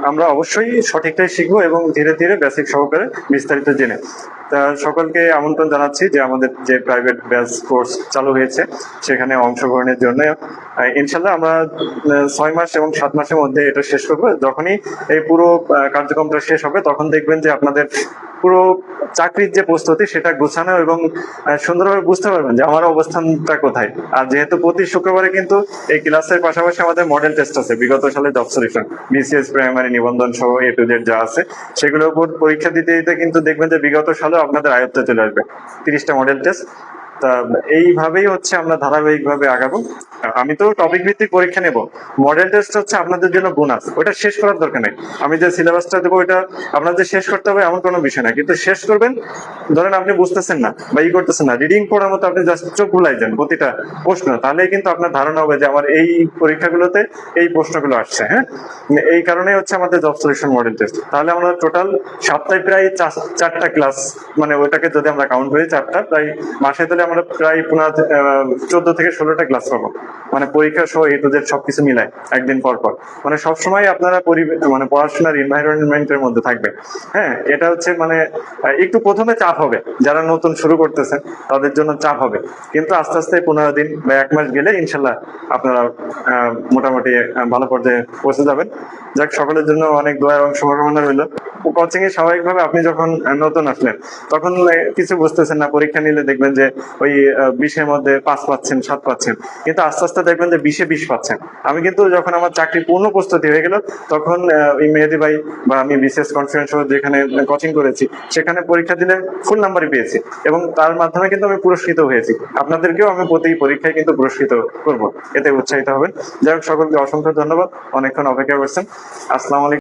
আমরা অবশ্যই সঠিকটাই শিখবো এবং ধীরে ধীরে বেসিক সহকারে বিস্তারিত জেনে। তা সকলকে আমন্ত্রণ জানাচ্ছি যে আমাদের যে প্রাইভেট ব্যাচ কোর্স চালু হয়েছে সেখানে অংশগ্রহণের জন্য। ইনশাল্লাহ আমরা 6 মাস এবং 7 মাসের মধ্যে এটা শেষ করবো। যখনই এই পুরো কার্যক্রমটা শেষ হবে তখন দেখবেন যে আপনাদের পুরো চাকরির যে প্রস্তুতি সেটা গোছানো এবং সুন্দরভাবে বুঝতে পারবেন যে আমার অবস্থানটা কোথায়। আর যেহেতু প্রতি শুক্রবারে কিন্তু এই ক্লাসের পাশাপাশি আমাদের মডেল টেস্ট আছে, বিগত সালে জব সলিউশন, বিসিএস প্রাইমারি নিবন্ধন সহ A to Z যা আছে সেগুলোর উপর পরীক্ষা দিতে দিতে কিন্তু দেখবেন যে বিগত সালেও আপনাদের আয়ত্তে চলে আসবে 30টা মডেল টেস্ট। তা এইভাবেই হচ্ছে আমরা ধারাবাহিকভাবে আগাবো। আমি তো টপিক ভিত্তিক পরীক্ষা নেব, মডেল টেস্ট হচ্ছে আপনাদের জন্য বোনাস, ওটা শেষ করার দরকার নেই। আমি যে সিলেবাসটা দেবো ওইটা আপনাদের শেষ করতে হবে এমন কোনো বিষয় না, কিন্তু শেষ করবেন ধরেন আপনি বুঝতেছেন না বা করতেছেন না, রিডিং পড়ার মতো আপনি জাস্ট চোখ ভুলাই যান প্রতিটা প্রশ্ন, তাহলে কিন্তু আপনার ধারণা হবে যে আমার এই পরীক্ষাগুলোতে এই প্রশ্নগুলো আসছে। হ্যাঁ, এই কারণে হচ্ছে আমাদের জব সলিউশন মডেল টেস্ট। তাহলে আমরা টোটাল সপ্তাহে প্রায় 4টা ক্লাস, মানে ওইটাকে যদি আমরা কাউন্ট করি 4টা, প্রায় মাসে তাহলে আমরা প্রায় 14 থেকে 16টা ক্লাস পাবো, মানে পরীক্ষা সহ A to Z সবকিছু মিলায় একদিন পর পর। মানে সবসময় আপনারা মানে পড়াশোনার এনভায়রনমেন্টের মধ্যে থাকবে। হ্যাঁ, এটা হচ্ছে মানে একটু প্রথমে চাপ হবে, যারা নতুন শুরু করতেছেন তাদের জন্য চাপ হবে, কিন্তু আস্তে আস্তে 15 দিন বা 1 মাস গেলে ইনশাল্লাহ আপনারা মোটামুটি ভালো পর্যায়ে পৌঁছে যাবেন। যাক, সকলের জন্য অনেক দোয়া এবং শুভকামনা রইল। কোচিং এ স্বাভাবিকভাবে আপনি যখন নতুন আসলেন তখন কিছু বুঝতেছেন না, পরীক্ষা নিলে দেখবেন যে ওই 20-এর মধ্যে 5 পাচ্ছেন, 7 পাচ্ছেন, কিন্তু আস্তে আস্তে দেখবেন যে 20-এ 20 পাচ্ছেন। আমি কিন্তু যখন আমার চাকরি পূর্ণ প্রস্তুতি হয়ে গেল তখন ওই মেহেদি ভাই বা আমি বিসিএস কনফারেন্স যেখানে কোচিং করেছি সেখানে পরীক্ষা দিলে ফুল নাম্বারই পেয়েছি এবং তার মাধ্যমে কিন্তু আমি পুরস্কৃত হয়েছি। আপনাদেরকেও আমি প্রতি পরীক্ষায় কিন্তু পুরস্কৃত করব, এতে উৎসাহিত হবেন। যাই হোক, সকলকে অসংখ্য ধন্যবাদ, অনেকক্ষণ অপেক্ষা করছেন। আসসালামু আলাইকুম।